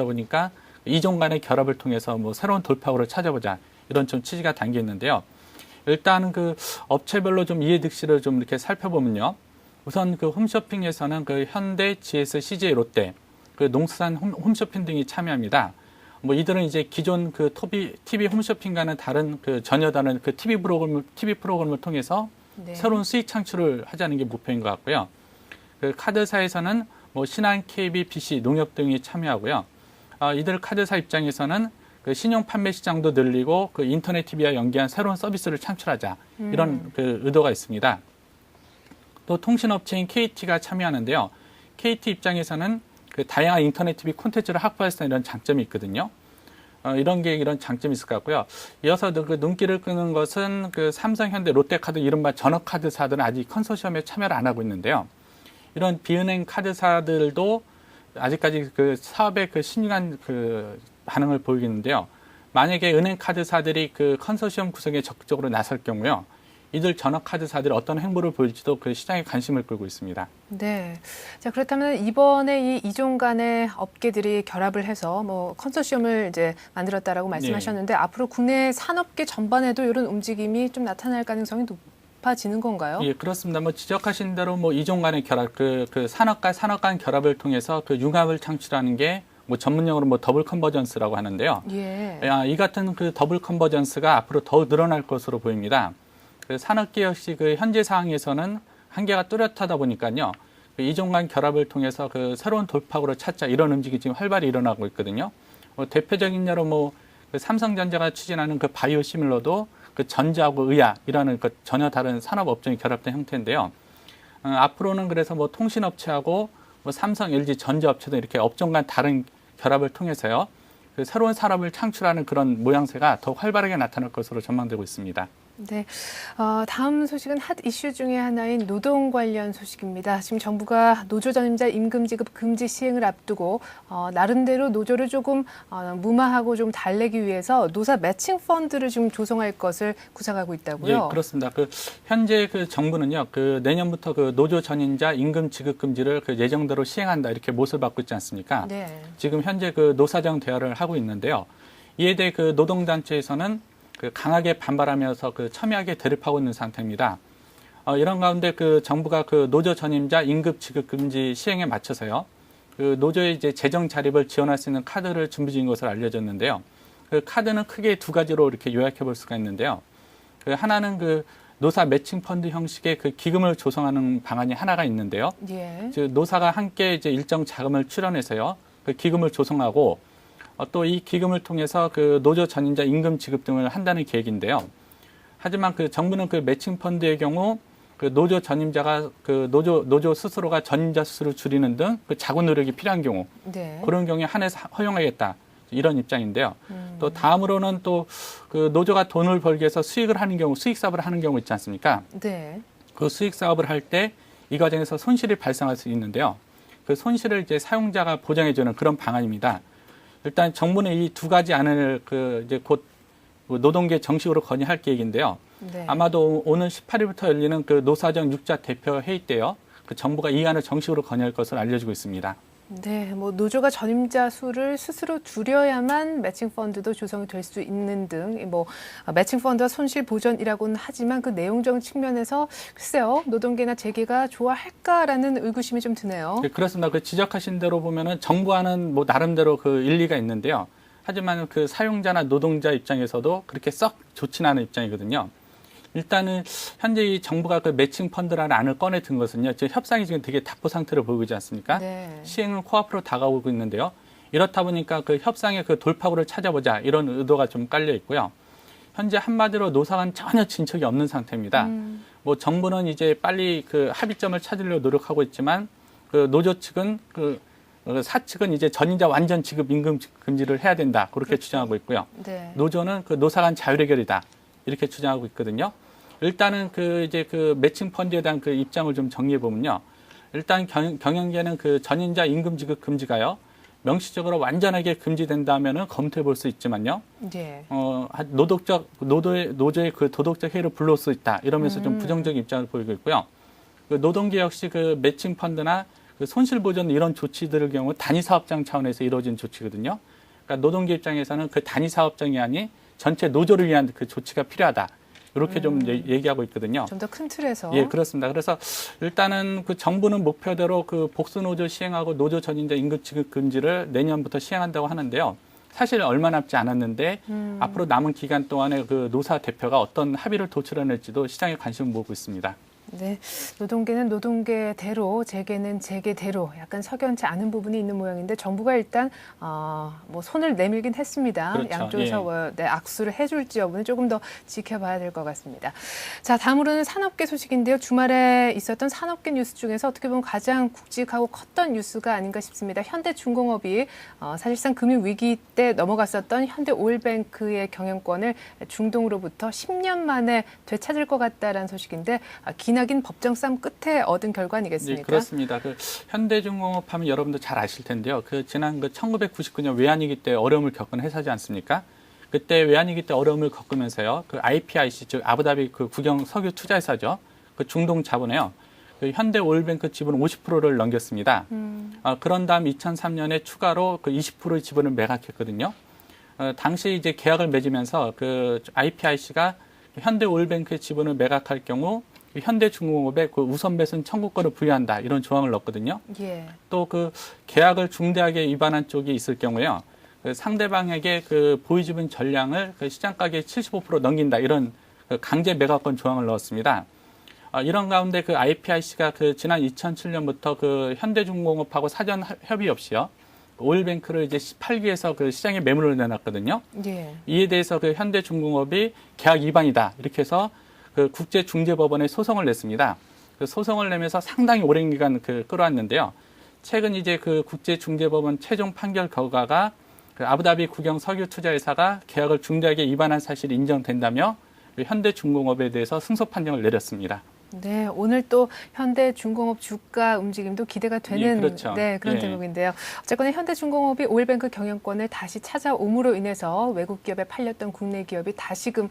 보니까 이종 간의 결합을 통해서 새로운 돌파구를 찾아보자 이런 좀 취지가 담겨 있는데요. 일단 업체별로 좀 이해득실을 좀 이렇게 살펴보면요. 우선 홈쇼핑에서는 현대, GS, CJ, 롯데, 농수산 홈쇼핑 등이 참여합니다. 이들은 이제 기존 TV 홈쇼핑과는 다른 전혀 다른 TV 프로그램을 통해서 네. 새로운 수익 창출을 하자는 게 목표인 것 같고요. 카드사에서는 신한, KB, BC, 농협 등이 참여하고요. 이들 카드사 입장에서는 신용 판매 시장도 늘리고 인터넷 TV와 연계한 새로운 서비스를 창출하자 이런 의도가 있습니다. 또 통신업체인 KT가 참여하는데요. KT 입장에서는 다양한 인터넷 TV 콘텐츠를 확보할 수 있는 이런 장점이 있거든요. 이런 장점이 있을 것 같고요. 이어서 눈길을 끄는 것은 삼성, 현대, 롯데카드 이른바 전업카드사들은 아직 컨소시엄에 참여를 안 하고 있는데요. 이런 비은행 카드사들도 아직까지 사업에 신중한 반응을 보이겠는데요. 만약에 은행 카드사들이 컨소시엄 구성에 적극적으로 나설 경우요. 이들 전업카드사들이 어떤 행보를 보일지도 시장에 관심을 끌고 있습니다. 네. 자, 그렇다면 이번에 이 이종 간의 업계들이 결합을 해서 컨소시엄을 이제 만들었다라고 말씀하셨는데 앞으로 국내 산업계 전반에도 이런 움직임이 좀 나타날 가능성이 높아지는 건가요? 예, 그렇습니다. 지적하신 대로 이종 간의 결합, 산업과 산업 간 결합을 통해서 융합을 창출하는 게 전문용어로 더블 컨버전스라고 하는데요. 예. 이 같은 더블 컨버전스가 앞으로 더욱 늘어날 것으로 보입니다. 산업계 역시 현재 상황에서는 한계가 뚜렷하다 보니까요. 이종 간 결합을 통해서 새로운 돌파구를 찾자 이런 움직임이 지금 활발히 일어나고 있거든요. 대표적인 예로 그 삼성전자가 추진하는 그 바이오시밀러도 그 전자하고 의학이라는 그 전혀 다른 산업 업종이 결합된 형태인데요. 앞으로는 그래서 뭐 통신업체하고 뭐 삼성, LG, 전자업체도 이렇게 업종 간 다른 결합을 통해서요. 그 새로운 산업을 창출하는 그런 모양새가 더욱 활발하게 나타날 것으로 전망되고 있습니다. 네, 다음 소식은 핫 이슈 중에 하나인 노동 관련 소식입니다. 지금 정부가 노조 전임자 임금 지급 금지 시행을 앞두고 나름대로 노조를 조금 무마하고 좀 달래기 위해서 노사 매칭 펀드를 지금 조성할 것을 구상하고 있다고요? 예, 그렇습니다. 그 현재 그 정부는요, 그 내년부터 그 노조 전임자 임금 지급 금지를 그 예정대로 시행한다 이렇게 못을 받고 있지 않습니까? 네. 지금 현재 그 노사정 대화를 하고 있는데요. 이에 대해 그 노동단체에서는 그 강하게 반발하면서 그 첨예하게 대립하고 있는 상태입니다. 이런 가운데 그 정부가 그 노조 전임자 임금 지급 금지 시행에 맞춰서요. 그 노조의 이제 재정 자립을 지원할 수 있는 카드를 준비 중인 것으로 알려졌는데요. 그 카드는 크게 두 가지로 이렇게 요약해 볼 수가 있는데요. 그 하나는 그 노사 매칭 펀드 형식의 그 기금을 조성하는 방안이 하나가 있는데요. 예. 즉 노사가 함께 이제 일정 자금을 출연해서요. 그 기금을 조성하고 또 이 기금을 통해서 그 노조 전임자 임금 지급 등을 한다는 계획인데요. 하지만 그 정부는 그 매칭 펀드의 경우 그 노조 전임자가 그 노조 스스로가 전임자 수를 줄이는 등 그 자구 노력이 필요한 경우 네. 그런 경우에 한해서 허용하겠다 이런 입장인데요. 또 다음으로는 또 그 노조가 돈을 벌기 위해서 수익을 하는 경우 수익 사업을 하는 경우 있지 않습니까? 네. 그 수익 사업을 할 때 이 과정에서 손실이 발생할 수 있는데요. 그 손실을 이제 사용자가 보장해주는 그런 방안입니다. 일단 정부는 이 두 가지 안을 그 이제 곧 노동계 정식으로 건의할 계획인데요. 네. 아마도 오늘 18일부터 열리는 그 노사정 6자 대표 회의 때요. 그 정부가 이 안을 정식으로 건의할 것으로 알려지고 있습니다. 네, 뭐 노조가 전임자 수를 스스로 줄여야만 매칭 펀드도 조성이 될 수 있는 등 뭐 매칭 펀드와 손실 보전이라고는 하지만 그 내용적 측면에서 글쎄요 노동계나 재계가 좋아할까라는 의구심이 좀 드네요. 네, 그렇습니다. 그 지적하신 대로 보면은 정부와는 뭐 나름대로 그 일리가 있는데요. 하지만 그 사용자나 노동자 입장에서도 그렇게 썩 좋지는 않은 입장이거든요. 일단은 현재 이 정부가 그 매칭 펀드라는 안을 꺼내 든 것은요. 지금 협상이 지금 되게 답보 상태로 보이고 있지 않습니까? 네. 시행은 코앞으로 다가오고 있는데요. 이렇다 보니까 그 협상의 그 돌파구를 찾아보자 이런 의도가 좀 깔려 있고요. 현재 한마디로 노사간 전혀 진척이 없는 상태입니다. 뭐 정부는 이제 빨리 그 합의점을 찾으려고 노력하고 있지만 그 노조 측은 그 사측은 이제 전임자 완전 지급 임금 금지를 해야 된다 그렇게 주장하고 있고요. 네. 노조는 그 노사간 자율해결이다 이렇게 주장하고 있거든요. 일단은 그 이제 그 매칭 펀드에 대한 그 입장을 좀 정리해 보면요. 일단 경영계는 그 전임자 임금 지급 금지가요. 명시적으로 완전하게 금지된다면은 검토해 볼 수 있지만요. 네. 노조의 그 도덕적 해이를 불러올 수 있다. 이러면서 좀 부정적인 입장을 보이고 있고요. 그 노동계 역시 그 매칭 펀드나 그 손실 보전 이런 조치들의 경우 단위 사업장 차원에서 이루어진 조치거든요. 그러니까 노동계 입장에서는 그 단위 사업장이 아닌 전체 노조를 위한 그 조치가 필요하다. 이렇게 좀 얘기하고 있거든요. 좀 더 큰 틀에서. 예, 그렇습니다. 그래서 일단은 그 정부는 목표대로 그 복수노조 시행하고 노조 전임자 임금 지급 금지를 내년부터 시행한다고 하는데요. 사실 얼마 남지 않았는데 앞으로 남은 기간 동안에 그 노사 대표가 어떤 합의를 도출해낼지도 시장에 관심을 모으고 있습니다. 네, 노동계는 노동계대로, 재계는 재계대로 약간 석연치 않은 부분이 있는 모양인데 정부가 일단 뭐 손을 내밀긴 했습니다. 그렇죠. 양쪽에서 네, 악수를 해줄지 여부는 조금 더 지켜봐야 될 것 같습니다. 자, 다음으로는 산업계 소식인데요. 주말에 있었던 산업계 뉴스 중에서 어떻게 보면 가장 굵직하고 컸던 뉴스가 아닌가 싶습니다. 현대중공업이 사실상 금융위기 때 넘어갔었던 현대오일뱅크의 경영권을 중동으로부터 10년 만에 되찾을 것 같다라는 소식인데 기나긴 법정 싸움 끝에 얻은 결과 아니겠습니까? 네, 그렇습니다. 그 현대중공업 하면 여러분도 잘 아실 텐데요. 그 지난 그 1999년 외환위기 때 어려움을 겪은 회사지 않습니까? 그때 외환위기 때 어려움을 겪으면서요. 그 IPIC 즉 아부다비 그 국영 석유 투자회사죠. 그 중동 자본에요. 그 현대오일뱅크 지분 50%를 넘겼습니다. 그런 다음 2003년에 추가로 그 20%의 지분을 매각했거든요. 당시 이제 계약을 맺으면서 그 IPIC가 현대오일뱅크의 지분을 매각할 경우 현대중공업에 그 우선 배선 청구권을 부여한다 이런 조항을 넣었거든요. 예. 또 그 계약을 중대하게 위반한 쪽이 있을 경우에요. 그 상대방에게 그 보유지분 전량을 그 시장 가격의 75% 넘긴다 이런 그 강제 매각권 조항을 넣었습니다. 이런 가운데 그 IPIC가 그 지난 2007년부터 그 현대중공업하고 사전 협의 없이요. 오일뱅크를 이제 18기에서 그 시장에 매물을 내놨거든요. 예. 이에 대해서 그 현대중공업이 계약 위반이다 이렇게 해서 그 국제중재법원에 소송을 냈습니다. 그 소송을 내면서 상당히 오랜 기간 끌어왔는데요. 최근 이제 그 국제중재법원 최종 판결 결과가 그 아부다비 국영 석유투자회사가 계약을 중대하게 위반한 사실이 인정된다며 그 현대중공업에 대해서 승소 판정을 내렸습니다. 네, 오늘 또 현대중공업 주가 움직임도 기대가 되는 그렇죠. 네, 그런 대목인데요. 어쨌거나 현대중공업이 오일뱅크 경영권을 다시 찾아옴으로 인해서 외국 기업에 팔렸던 국내 기업이 다시금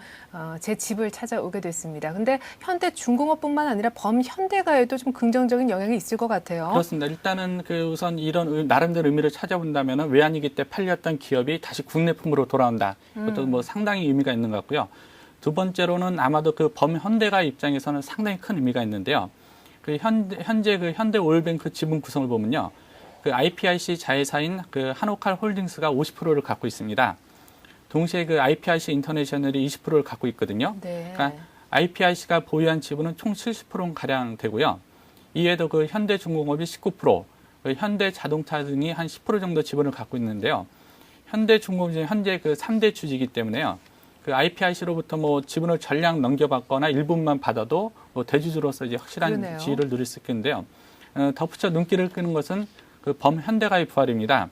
제 집을 찾아오게 됐습니다. 근데 현대중공업뿐만 아니라 범현대가에도 좀 긍정적인 영향이 있을 것 같아요. 그렇습니다. 일단은 우선 이런 나름대로 의미를 찾아본다면 외환위기 때 팔렸던 기업이 다시 국내품으로 돌아온다. 이것도 뭐 상당히 의미가 있는 것 같고요. 두 번째로는 아마도 그 범현대가 입장에서는 상당히 큰 의미가 있는데요. 현재 현대 오일뱅크 지분 구성을 보면요. 그 IPIC 자회사인 그 한옥칼 홀딩스가 50%를 갖고 있습니다. 동시에 그 IPIC 인터내셔널이 20%를 갖고 있거든요. 네. 그러니까 IPIC가 보유한 지분은 총 70%가량 되고요. 이외에도 그 현대중공업이 19%, 그 현대자동차 등이 한 10% 정도 지분을 갖고 있는데요. 현대중공업이 현재 그 3대 주주이기 때문에요. 그 IPIC로부터 뭐 지분을 전량 넘겨받거나 일부분만 받아도 뭐 대주주로서 이제 확실한 그러네요. 지위를 누릴 수 있겠는데요. 덧붙여 눈길을 끄는 것은 그 범현대가의 부활입니다.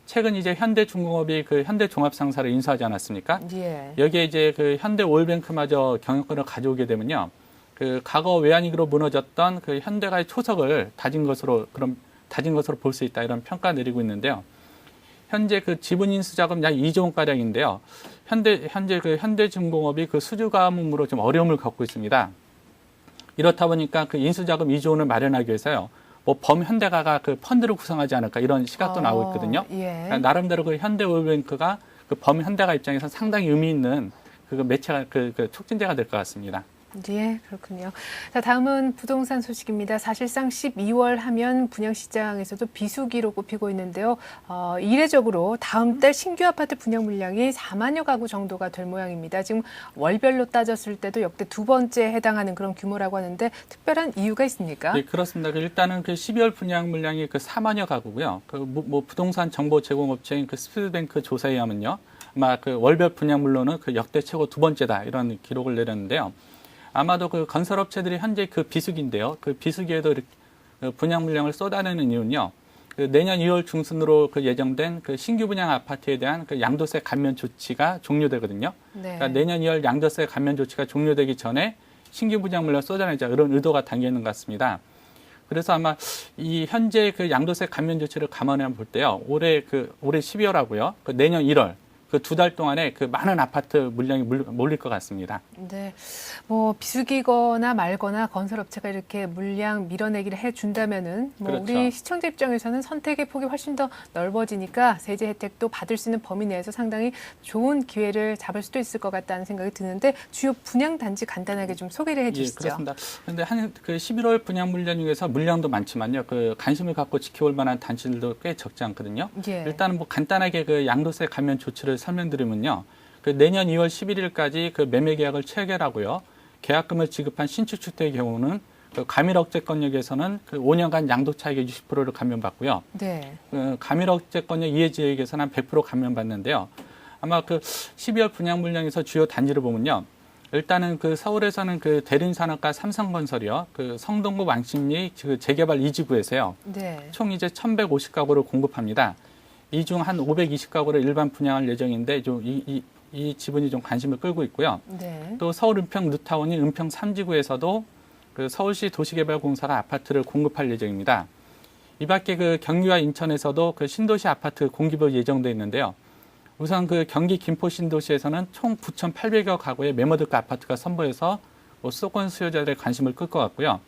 최근 이제 현대중공업이 그 현대종합상사를 인수하지 않았습니까? 예. 여기에 이제 그 현대오일뱅크마저 경영권을 가져오게 되면요. 그 과거 외환위기로 무너졌던 그 현대가의 초석을 다진 것으로 볼 수 있다 이런 평가 내리고 있는데요. 현재 그 지분 인수 자금 약 2조 원 가량인데요. 현재 그 현대중공업이 그 수주 가뭄으로 좀 어려움을 겪고 있습니다. 이렇다 보니까 그 인수 자금 2조 원을 마련하기 위해서요. 뭐 범현대가가 그 펀드를 구성하지 않을까 이런 시각도 나오고 있거든요. 예. 그러니까 나름대로 그 현대오일뱅크가 그 범현대가 입장에서 상당히 의미 있는 그 매체가 그 촉진제가 될 것 같습니다. 예, 그렇군요. 자, 다음은 부동산 소식입니다. 사실상 12월 하면 분양시장에서도 비수기로 꼽히고 있는데요. 이례적으로 다음 달 신규 아파트 분양 물량이 4만여 가구 정도가 될 모양입니다. 지금 월별로 따졌을 때도 역대 두 번째에 해당하는 그런 규모라고 하는데 특별한 이유가 있습니까? 네, 그렇습니다. 일단은 그 12월 분양 물량이 그 4만여 가구고요. 뭐 부동산 정보 제공업체인 그 스피드뱅크 조사에 의하면요. 아마 그 월별 분양물로는 그 역대 최고 두 번째다 이런 기록을 내렸는데요. 아마도 그 건설업체들이 현재 그 비수기인데요. 그 비수기에도 이렇게 분양 물량을 쏟아내는 이유는요. 그 내년 2월 중순으로 그 예정된 그 신규 분양 아파트에 대한 그 양도세 감면 조치가 종료되거든요. 네. 그러니까 내년 2월 양도세 감면 조치가 종료되기 전에 신규 분양 물량 쏟아내자 이런 의도가 담겨 있는 것 같습니다. 그래서 아마 이 현재 그 양도세 감면 조치를 감안해 볼 때요. 올해 12월하고요. 그 내년 1월 그 두 달 동안에 그 많은 아파트 물량이 몰릴 것 같습니다. 네, 뭐 비수기거나 말거나 건설업체가 이렇게 물량 밀어내기를 해준다면은 뭐 그렇죠. 우리 시청자 입장에서는 선택의 폭이 훨씬 더 넓어지니까 세제 혜택도 받을 수 있는 범위 내에서 상당히 좋은 기회를 잡을 수도 있을 것 같다는 생각이 드는데 주요 분양 단지 간단하게 좀 소개를 해주시죠. 예, 그렇습니다. 그런데 그 11월 분양 물량 중에서 물량도 많지만요, 그 관심을 갖고 지켜볼 만한 단지들도 꽤 적지 않거든요. 예. 일단은 뭐 간단하게 그 양도세 감면 조치를 설명드리면요. 그 내년 2월 11일까지 그 매매 계약을 체결하고요. 계약금을 지급한 신축 주택의 경우는 그 가밀억제권역에서는 그 5년간 양도 차익의 60%를 감면받고요. 네. 그 가밀억제권역 이해 지역에서는 한 100% 감면받는데요. 아마 그 12월 분양 물량에서 주요 단지를 보면요. 일단은 그 서울에서는 그 대림산업과 삼성건설이요. 그 성동구 왕십리 그 재개발 2지구에서요. 네. 총 이제 1,150가구를 공급합니다. 이 중 한 520가구를 일반 분양할 예정인데 좀 이 지분이 좀 관심을 끌고 있고요. 네. 또 서울 은평 뉴타운인 은평 3지구에서도 그 서울시 도시개발공사가 아파트를 공급할 예정입니다. 이 밖에 그 경기와 인천에서도 그 신도시 아파트 공급이 예정돼 있는데요. 우선 그 경기 김포 신도시에서는 총 9,800여 가구의 매모드가 아파트가 선보여서 뭐 수도권 수요자들의 관심을 끌 것 같고요.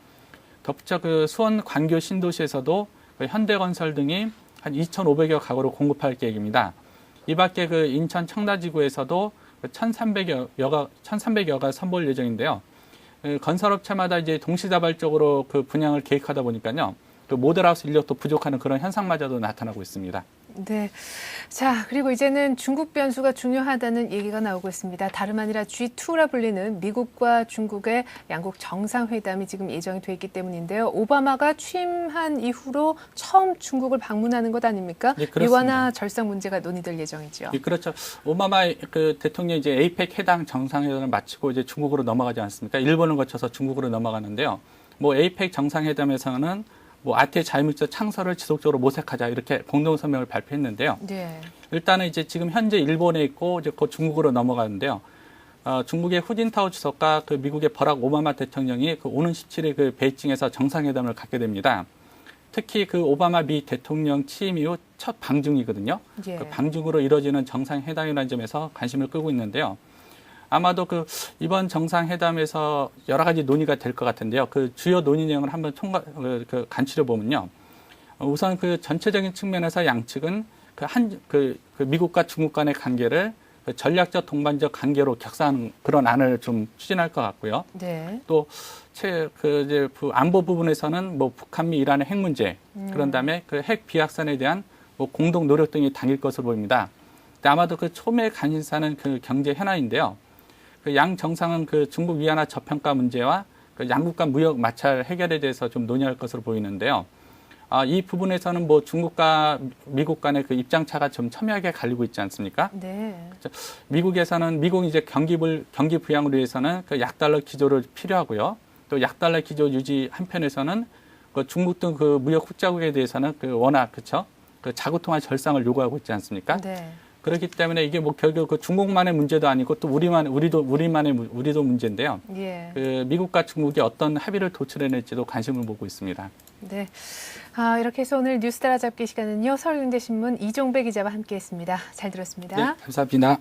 덧붙여 그 수원 광교 신도시에서도 그 현대건설 등이 한 2,500여 가구를 공급할 계획입니다. 이 밖에 그 인천 청라지구에서도 1,300여가 선보일 예정인데요. 그 건설업체마다 이제 동시다발적으로 그 분양을 계획하다 보니까요. 그 모델하우스 인력도 부족하는 그런 현상마저도 나타나고 있습니다. 네. 자, 그리고 이제는 중국 변수가 중요하다는 얘기가 나오고 있습니다. 다름 아니라 G2라 불리는 미국과 중국의 양국 정상회담이 지금 예정이 돼 있기 때문인데요. 오바마가 취임한 이후로 처음 중국을 방문하는 것 아닙니까? 네, 그렇습니다. 미완화 절상 문제가 논의될 예정이죠. 예, 그렇죠. 오바마 그 대통령이 이제 에이펙 해당 정상회담을 마치고 이제 중국으로 넘어가지 않습니까? 일본을 거쳐서 중국으로 넘어가는데요. 뭐 에이펙 정상회담에서는 뭐 아태 자유무역 창설을 지속적으로 모색하자 이렇게 공동성명을 발표했는데요. 네. 일단은 이제 지금 현재 일본에 있고 이제 곧 중국으로 넘어가는데요. 중국의 후진타오 주석과 그 미국의 버락 오바마 대통령이 그 오는 17일 그 베이징에서 정상회담을 갖게 됩니다. 특히 그 오바마 미 대통령 취임 이후 첫 방중이거든요. 예. 그 방중으로 이루어지는 정상회담이라는 점에서 관심을 끄고 있는데요. 아마도 그 이번 정상회담에서 여러 가지 논의가 될 것 같은데요. 그 주요 논의 내용을 한번 간추려 보면요. 우선 그 전체적인 측면에서 양측은 그 미국과 중국 간의 관계를 그 전략적 동반적 관계로 격상하는 그런 안을 좀 추진할 것 같고요. 네. 또 이제 안보 부분에서는 뭐 북한 미 이란의 핵 문제, 그런 다음에 그 핵 비확산에 대한 뭐 공동 노력 등이 당길 것으로 보입니다. 근데 아마도 그 초미의 관심사는 그 경제 현안인데요. 그 양 정상은 그 중국 위안화 저평가 문제와 그 양국 간 무역 마찰 해결에 대해서 좀 논의할 것으로 보이는데요. 이 부분에서는 뭐 중국과 미국 간의 그 입장 차가 좀 첨예하게 갈리고 있지 않습니까? 네. 미국에서는 미국 이제 경기 부양을 위해서는 그 약달러 기조를 필요하고요. 또 약달러 기조 유지 한편에서는 그 중국 등 그 무역 흑자국에 대해서는 그 워낙 그렇죠. 그 자구 통화 절상을 요구하고 있지 않습니까? 네. 그렇기 때문에 이게 뭐 결국 그 중국만의 문제도 아니고 또 우리도 문제인데요. 예. 그 미국과 중국이 어떤 합의를 도출해낼지도 관심을 모으고 있습니다. 네. 이렇게 해서 오늘 뉴스 따라잡기 시간은요. 서울경제신문 이종배 기자와 함께했습니다. 잘 들었습니다. 네, 감사합니다.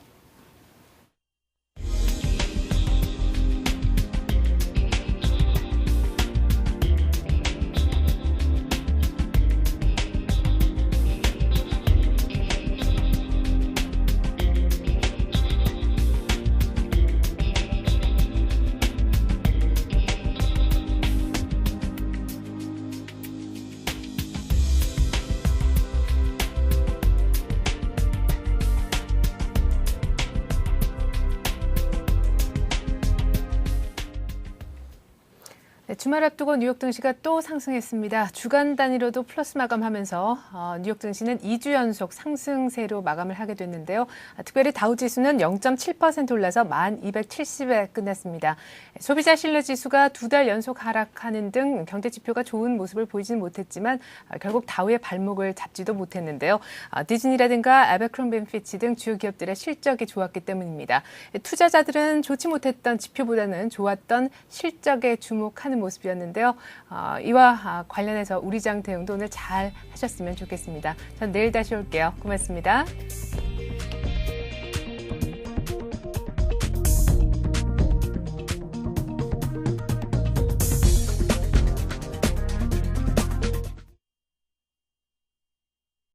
네, 주말 앞두고 뉴욕 증시가 또 상승했습니다. 주간 단위로도 플러스 마감하면서 뉴욕 증시는 2주 연속 상승세로 마감을 하게 됐는데요. 특별히 다우지수는 0.7% 올라서 1270에 끝났습니다. 소비자 신뢰지수가 2달 연속 하락하는 등 경제 지표가 좋은 모습을 보이지는 못했지만 결국 다우의 발목을 잡지도 못했는데요. 디즈니라든가 아베크롬비 피치 등 주요 기업들의 실적이 좋았기 때문입니다. 투자자들은 좋지 못했던 지표보다는 좋았던 실적에 주목하는 모습이었는데요. 이와 관련해서 우리장 대응도 오늘 잘 하셨으면 좋겠습니다. 전 내일 다시 올게요. 고맙습니다.